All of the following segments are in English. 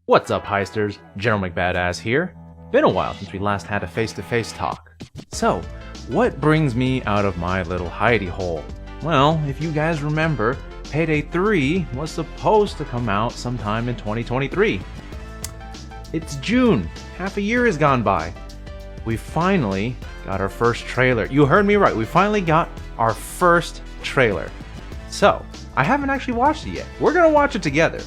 What's up, heisters? GeneralMcBadass here. Been a while since we last had a face-to-face talk. So, what brings me out of my little hidey hole? Well, if you guys remember, Payday 3 was supposed to come out sometime in 2023. It's June. Half a year has gone by. We finally got our first trailer. You heard me right. We finally got our first trailer. So, I haven't actually watched it yet. We're gonna watch it together.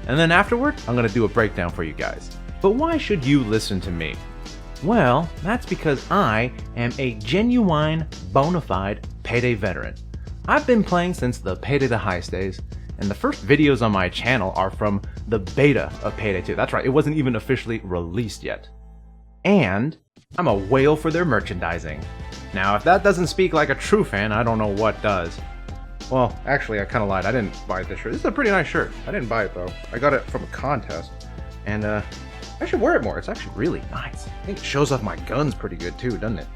And then afterward, I'm gonna do a breakdown for you guys. But why should you listen to me? Well, that's because I am a genuine, bona fide Payday veteran. I've been playing since the Payday the Heist days, and the first videos on my channel are from the beta of Payday 2. That's right, it wasn't even officially released yet. And I'm a whale for their merchandising. Now, if that doesn't speak like a true fan, I don't know what does. Well, actually, I kind of lied. I didn't buy this shirt. This is a pretty nice shirt. I didn't buy it, though. I got it from a contest. And, I should wear it more. It's actually really nice. I think it shows off my guns pretty good, too, doesn't it?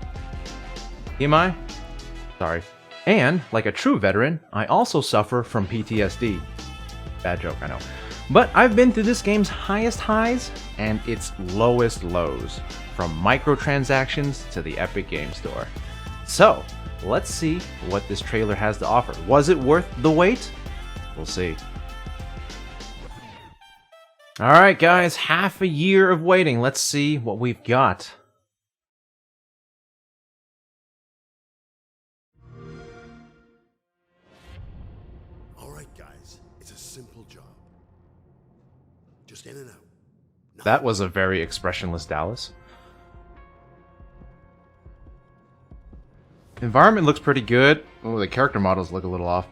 Am I? Sorry. And, like a true veteran, I also suffer from PTSD. Bad joke, I know. But I've been through this game's highest highs and its lowest lows. From microtransactions to the Epic Game Store. So, let's see what this trailer has to offer. Was it worth the wait? We'll see. Alright guys, half a year of waiting. Let's see what we've got. Alright guys, it's a simple job. Just in and out. That was a very expressionless Dallas. Environment looks pretty good. Oh, the character models look a little off.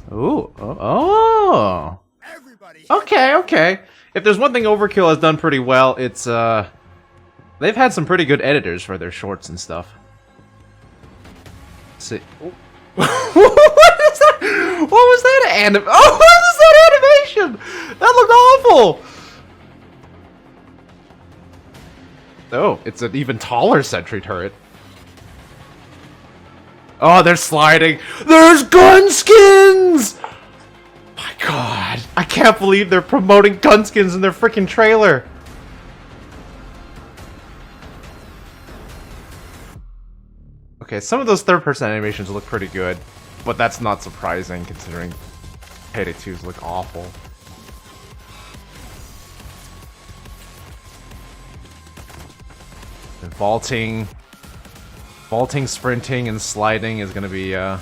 Ooh, oh. Okay. If there's one thing Overkill has done pretty well, it's they've had some pretty good editors for their shorts and stuff. Let's see. Oh. What is that? What was that what is that animation? That looked awful. Oh, it's an even taller sentry turret. Oh, they're sliding. There's gun skins! My god. I can't believe they're promoting gun skins in their freaking trailer. Okay, some of those third-person animations look pretty good, but that's not surprising considering Payday 2's look awful. Vaulting, sprinting, and sliding is gonna be, yeah,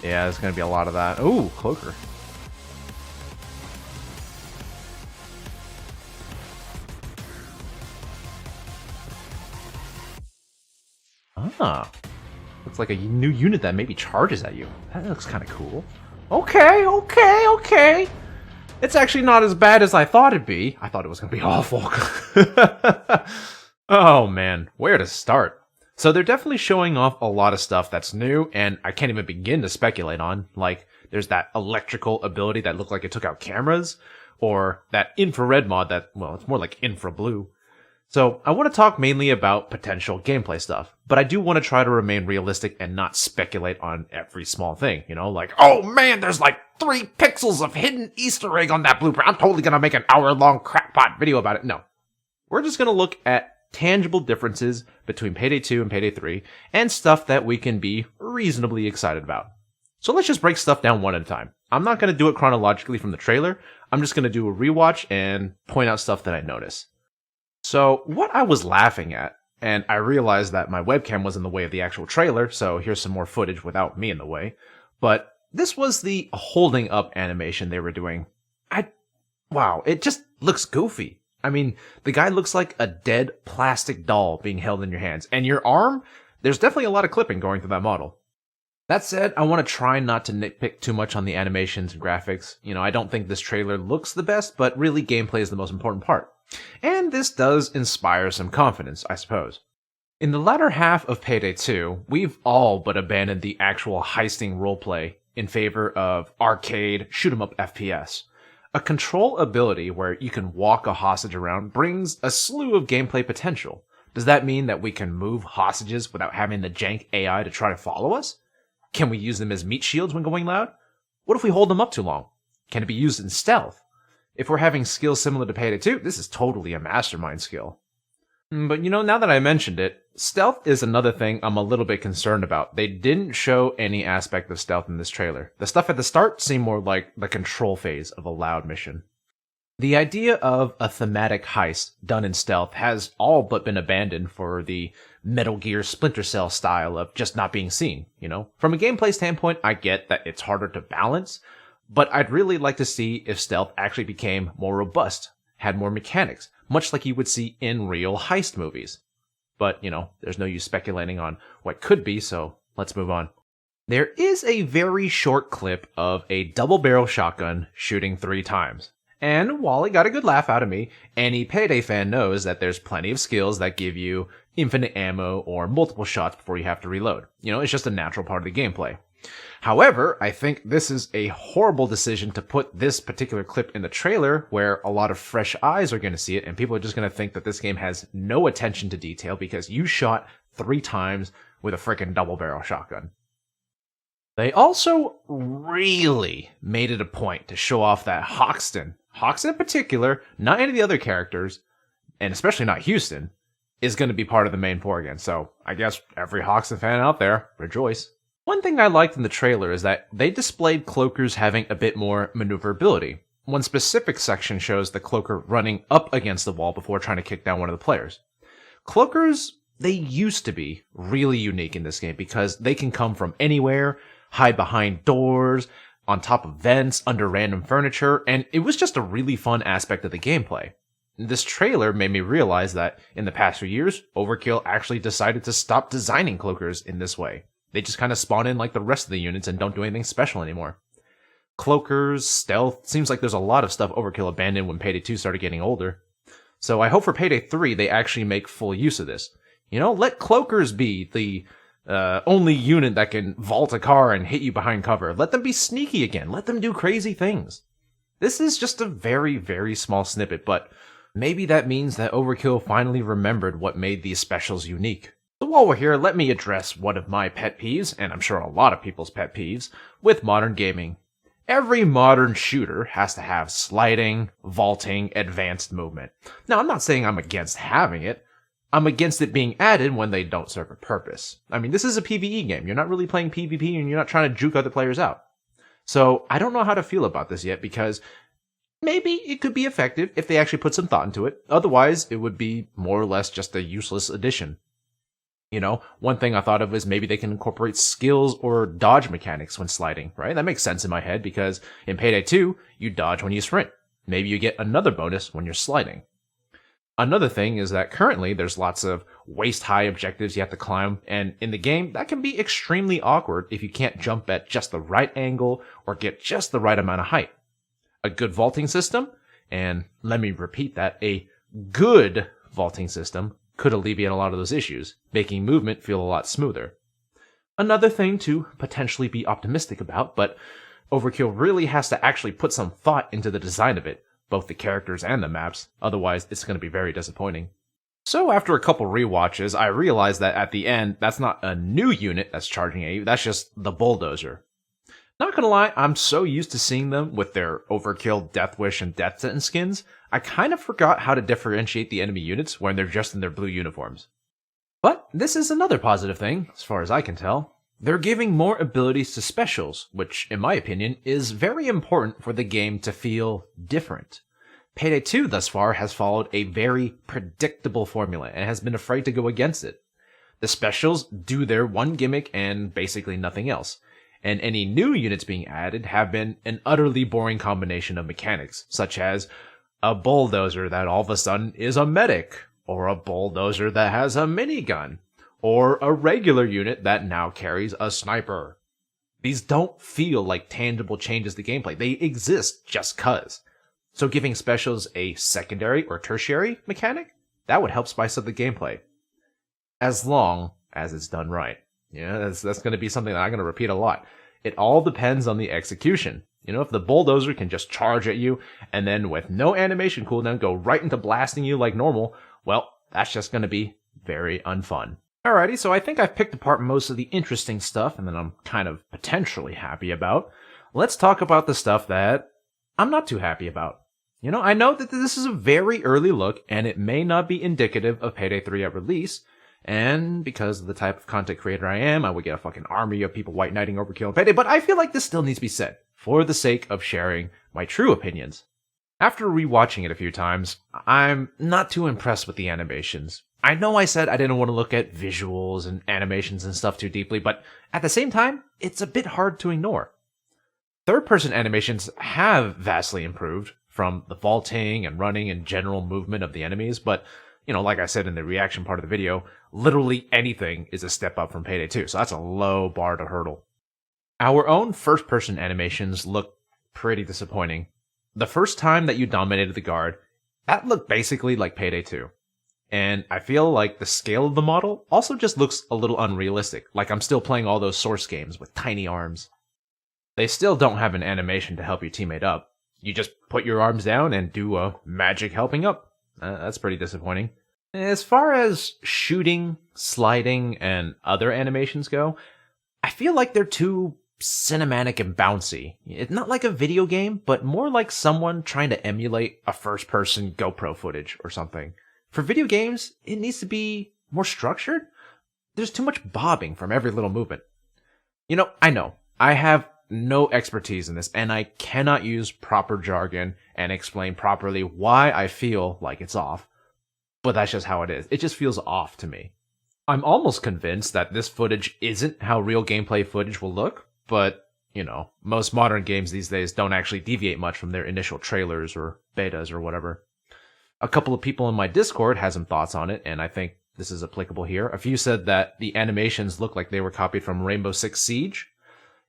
there's gonna be a lot of that. Ooh, cloaker. Ah, looks like a new unit that maybe charges at you. That looks kind of cool. Okay. It's actually not as bad as I thought it'd be. I thought it was gonna be awful. Oh man, where to start? So they're definitely showing off a lot of stuff that's new, and I can't even begin to speculate on. Like, there's that electrical ability that looked like it took out cameras, or that infrared mod that, well, it's more like infra blue. So I want to talk mainly about potential gameplay stuff, but I do want to try to remain realistic and not speculate on every small thing, you know, like, oh man, there's like 3 pixels of hidden Easter egg on that blueprint. I'm totally gonna make an hour-long crackpot video about it. No. We're just gonna look at tangible differences between Payday 2 and Payday 3, and stuff that we can be reasonably excited about. So let's just break stuff down one at a time. I'm not going to do it chronologically from the trailer, I'm just going to do a rewatch and point out stuff that I notice. So what I was laughing at, and I realized that my webcam was in the way of the actual trailer, so here's some more footage without me in the way, but this was the holding up animation they were doing. Wow, it just looks goofy. I mean, the guy looks like a dead plastic doll being held in your hands. And your arm, there's definitely a lot of clipping going through that model. That said, I want to try not to nitpick too much on the animations and graphics. You know, I don't think this trailer looks the best, but really gameplay is the most important part. And this does inspire some confidence, I suppose. In the latter half of Payday 2, we've all but abandoned the actual heisting roleplay in favor of arcade, shoot-'em-up FPS. A control ability where you can walk a hostage around brings a slew of gameplay potential. Does that mean that we can move hostages without having the jank AI to try to follow us? Can we use them as meat shields when going loud? What if we hold them up too long? Can it be used in stealth? If we're having skills similar to Payday 2, this is totally a mastermind skill. But now that I mentioned it, stealth is another thing I'm a little bit concerned about. They didn't show any aspect of stealth in this trailer. The stuff at the start seemed more like the control phase of a loud mission. The idea of a thematic heist done in stealth has all but been abandoned for the Metal Gear Splinter Cell style of just not being seen, From a gameplay standpoint, I get that it's harder to balance, but I'd really like to see if stealth actually became more robust, had more mechanics, much like you would see in real heist movies. But, there's no use speculating on what could be, so let's move on. There is a very short clip of a double-barrel shotgun shooting 3 times. And while it got a good laugh out of me, any Payday fan knows that there's plenty of skills that give you infinite ammo or multiple shots before you have to reload. It's just a natural part of the gameplay. However, I think this is a horrible decision to put this particular clip in the trailer where a lot of fresh eyes are going to see it and people are just going to think that this game has no attention to detail because you shot 3 times with a frickin' double-barrel shotgun. They also really made it a point to show off that Hoxton in particular, not any of the other characters, and especially not Houston, is going to be part of the main 4 again. So I guess every Hoxton fan out there, rejoice. One thing I liked in the trailer is that they displayed cloakers having a bit more maneuverability. One specific section shows the cloaker running up against the wall before trying to kick down one of the players. Cloakers, they used to be really unique in this game because they can come from anywhere, hide behind doors, on top of vents, under random furniture, and it was just a really fun aspect of the gameplay. This trailer made me realize that in the past few years, Overkill actually decided to stop designing cloakers in this way. They just kind of spawn in like the rest of the units and don't do anything special anymore. Cloakers, stealth, seems like there's a lot of stuff Overkill abandoned when Payday 2 started getting older. So I hope for Payday 3 they actually make full use of this. Let cloakers be the only unit that can vault a car and hit you behind cover. Let them be sneaky again. Let them do crazy things. This is just a very, very small snippet, but maybe that means that Overkill finally remembered what made these specials unique. So while we're here, let me address one of my pet peeves, and I'm sure a lot of people's pet peeves, with modern gaming. Every modern shooter has to have sliding, vaulting, advanced movement. Now, I'm not saying I'm against having it. I'm against it being added when they don't serve a purpose. I mean, this is a PvE game. You're not really playing PvP and you're not trying to juke other players out. So I don't know how to feel about this yet because maybe it could be effective if they actually put some thought into it. Otherwise, it would be more or less just a useless addition. One thing I thought of is maybe they can incorporate skills or dodge mechanics when sliding, right? That makes sense in my head because in Payday 2, you dodge when you sprint. Maybe you get another bonus when you're sliding. Another thing is that currently there's lots of waist-high objectives you have to climb, and in the game, that can be extremely awkward if you can't jump at just the right angle or get just the right amount of height. A good vaulting system, and let me repeat that, a good vaulting system could alleviate a lot of those issues, making movement feel a lot smoother. Another thing to potentially be optimistic about, but Overkill really has to actually put some thought into the design of it, both the characters and the maps, otherwise it's going to be very disappointing. So after a couple rewatches, I realized that at the end, that's not a new unit that's charging at you, that's just the bulldozer. Not gonna lie, I'm so used to seeing them with their Overkill, Death Wish, and Death Sentence skins, I kind of forgot how to differentiate the enemy units when they're just in their blue uniforms. But this is another positive thing, as far as I can tell. They're giving more abilities to specials, which, in my opinion, is very important for the game to feel different. Payday 2 thus far has followed a very predictable formula and has been afraid to go against it. The specials do their one gimmick and basically nothing else, and any new units being added have been an utterly boring combination of mechanics, such as a bulldozer that all of a sudden is a medic, or a bulldozer that has a minigun, or a regular unit that now carries a sniper. These don't feel like tangible changes to gameplay. They exist just cuz. So giving specials a secondary or tertiary mechanic, that would help spice up the gameplay. As long as it's done right. That's going to be something that I'm going to repeat a lot. It all depends on the execution. If the bulldozer can just charge at you and then with no animation cooldown go right into blasting you like normal, well, that's just going to be very unfun. Alrighty, so I think I've picked apart most of the interesting stuff and that I'm kind of potentially happy about. Let's talk about the stuff that I'm not too happy about. I know that this is a very early look, and it may not be indicative of Payday 3 at release, and because of the type of content creator I am, I would get a fucking army of people white knighting Overkill and Payday, but I feel like this still needs to be said, for the sake of sharing my true opinions. After rewatching it a few times, I'm not too impressed with the animations. I know I said I didn't want to look at visuals and animations and stuff too deeply, but at the same time, it's a bit hard to ignore. Third-person animations have vastly improved from the vaulting and running and general movement of the enemies, but, like I said in the reaction part of the video, literally anything is a step up from Payday 2, so that's a low bar to hurdle. Our own first-person animations look pretty disappointing. The first time that you dominated the guard, that looked basically like Payday 2. And I feel like the scale of the model also just looks a little unrealistic, like I'm still playing all those Source games with tiny arms. They still don't have an animation to help your teammate up. You just put your arms down and do a magic helping up. That's pretty disappointing. As far as shooting, sliding, and other animations go, I feel like they're too cinematic and bouncy. It's not like a video game, but more like someone trying to emulate a first-person GoPro footage or something. For video games, it needs to be more structured. There's too much bobbing from every little movement. I know, I have no expertise in this, and I cannot use proper jargon and explain properly why I feel like it's off. But that's just how it is. It just feels off to me. I'm almost convinced that this footage isn't how real gameplay footage will look, but, most modern games these days don't actually deviate much from their initial trailers or betas or whatever. A couple of people in my Discord had some thoughts on it, and I think this is applicable here. A few said that the animations look like they were copied from Rainbow Six Siege,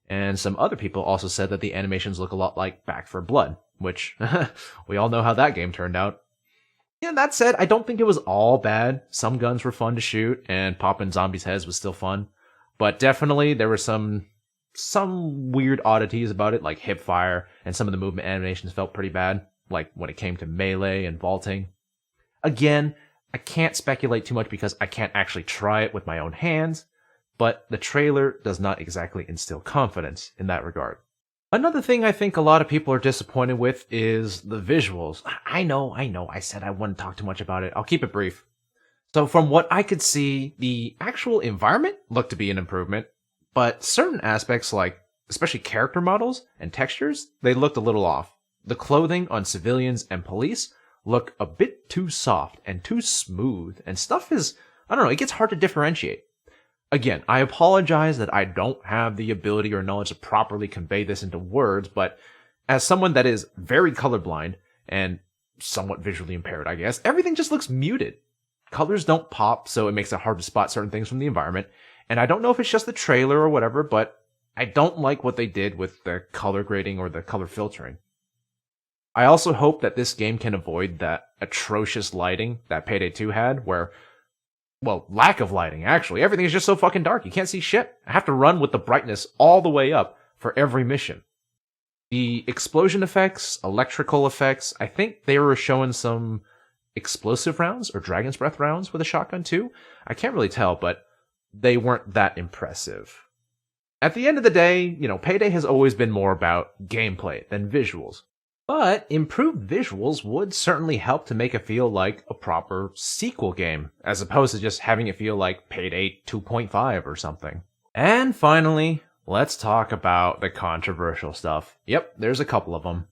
and some other people also said that the animations look a lot like Back 4 Blood, which we all know how that game turned out. Yeah, that said, I don't think it was all bad. Some guns were fun to shoot, and popping zombies' heads was still fun. But definitely, there were some weird oddities about it, like hip fire, and some of the movement animations felt pretty bad, like when it came to melee and vaulting. Again, I can't speculate too much because I can't actually try it with my own hands, but the trailer does not exactly instill confidence in that regard. Another thing I think a lot of people are disappointed with is the visuals. I know, I said I wouldn't talk too much about it. I'll keep it brief. So from what I could see, the actual environment looked to be an improvement, but certain aspects like, especially character models and textures, they looked a little off. The clothing on civilians and police look a bit too soft and too smooth, and stuff is, it gets hard to differentiate. Again, I apologize that I don't have the ability or knowledge to properly convey this into words, but as someone that is very colorblind and somewhat visually impaired, I guess, everything just looks muted. Colors don't pop, so it makes it hard to spot certain things from the environment, and I don't know if it's just the trailer or whatever, but I don't like what they did with the color grading or the color filtering. I also hope that this game can avoid that atrocious lighting that Payday 2 had, where, lack of lighting, actually. Everything is just so fucking dark, you can't see shit. I have to run with the brightness all the way up for every mission. The explosion effects, electrical effects, I think they were showing some explosive rounds or Dragon's Breath rounds with a shotgun too. I can't really tell, but they weren't that impressive. At the end of the day, Payday has always been more about gameplay than visuals. But improved visuals would certainly help to make it feel like a proper sequel game, as opposed to just having it feel like Payday 2.5 or something. And finally, let's talk about the controversial stuff. Yep, there's a couple of them.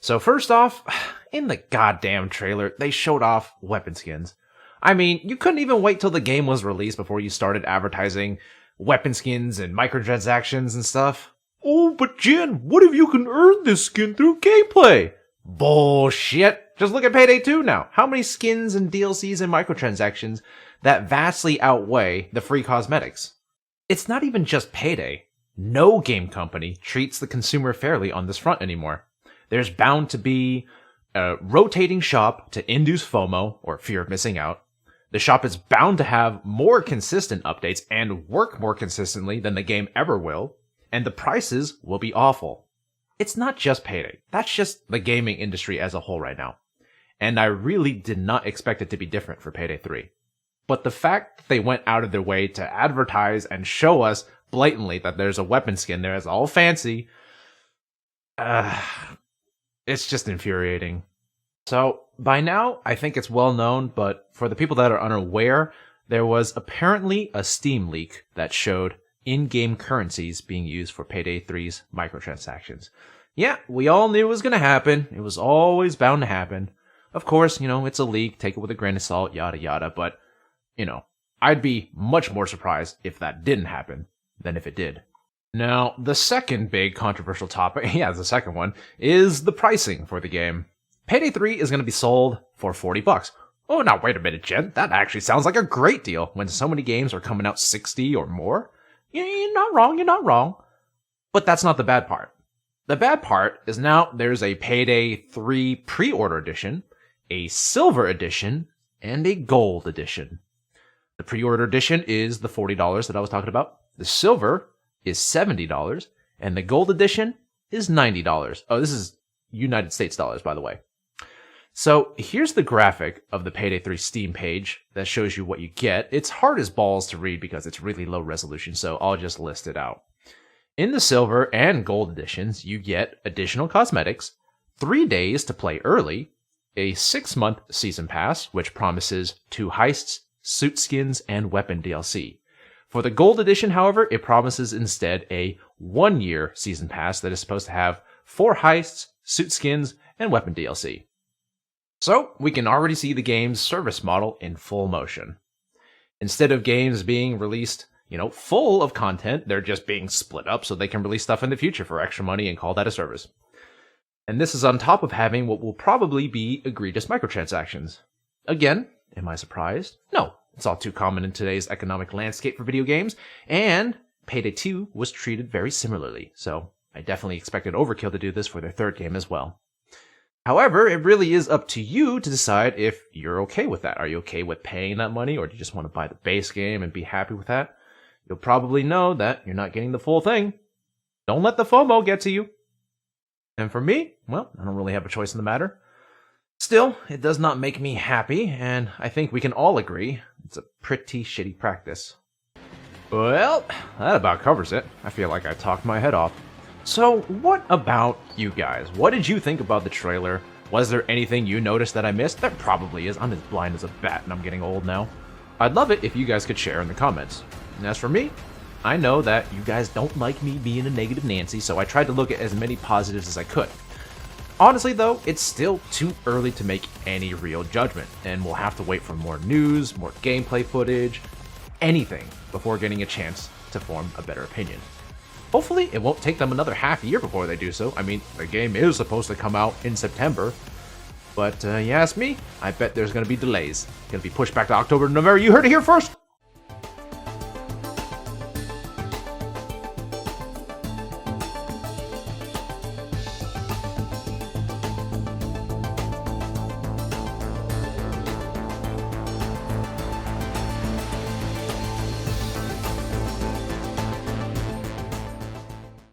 So first off, in the goddamn trailer, they showed off weapon skins. I mean, you couldn't even wait till the game was released before you started advertising weapon skins and microtransactions and stuff. Oh, but Jen, what if you can earn this skin through gameplay? Bullshit. Just look at Payday 2 now. How many skins and DLCs and microtransactions that vastly outweigh the free cosmetics? It's not even just Payday. No game company treats the consumer fairly on this front anymore. There's bound to be a rotating shop to induce FOMO, or fear of missing out. The shop is bound to have more consistent updates and work more consistently than the game ever will. And the prices will be awful. It's not just Payday. That's just the gaming industry as a whole right now. And I really did not expect it to be different for Payday 3. But the fact that they went out of their way to advertise and show us blatantly that there's a weapon skin there, it's all fancy, it's just infuriating. So, by now, I think it's well known, but for the people that are unaware, there was apparently a Steam leak that showed in-game currencies being used for Payday 3's microtransactions. Yeah, we all knew it was going to happen. It was always bound to happen. Of course, it's a leak, take it with a grain of salt, yada yada, but, I'd be much more surprised if that didn't happen than if it did. Now, the second big controversial topic, the second one, is the pricing for the game. Payday 3 is going to be sold for $40. Oh, now wait a minute, Jen. That actually sounds like a great deal when so many games are coming out 60 or more. You're not wrong. But that's not the bad part. The bad part is now there's a Payday 3 pre-order edition, a silver edition, and a gold edition. The pre-order edition is the $40 that I was talking about. The silver is $70, and the gold edition is $90. Oh, this is United States dollars, by the way. So here's the graphic of the Payday 3 Steam page that shows you what you get. It's hard as balls to read because it's really low resolution, so I'll just list it out. In the silver and gold editions, you get additional cosmetics, 3 days to play early, a 6-month season pass, which promises 2 heists, suit skins, and weapon DLC. For the gold edition, however, it promises instead a 1-year season pass that is supposed to have 4 heists, suit skins, and weapon DLC. So, we can already see the game's service model in full motion. Instead of games being released, full of content, they're just being split up so they can release stuff in the future for extra money and call that a service. And this is on top of having what will probably be egregious microtransactions. Again, am I surprised? No, it's all too common in today's economic landscape for video games, and Payday 2 was treated very similarly, so I definitely expected Overkill to do this for their third game as well. However, it really is up to you to decide if you're okay with that. Are you okay with paying that money, or do you just want to buy the base game and be happy with that? You'll probably know that you're not getting the full thing. Don't let the FOMO get to you. And for me, well, I don't really have a choice in the matter. Still, it does not make me happy, and I think we can all agree it's a pretty shitty practice. Well, that about covers it. I feel like I talked my head off. So, what about you guys? What did you think about the trailer? Was there anything you noticed that I missed? There probably is. I'm as blind as a bat and I'm getting old now. I'd love it if you guys could share in the comments. And as for me, I know that you guys don't like me being a negative Nancy, so I tried to look at as many positives as I could. Honestly though, it's still too early to make any real judgment, and we'll have to wait for more news, more gameplay footage, anything before getting a chance to form a better opinion. Hopefully, it won't take them another half year before they do so. I mean, the game is supposed to come out in September. But, you ask me, I bet there's going to be delays. Going to be pushed back to October, November. You heard it here first!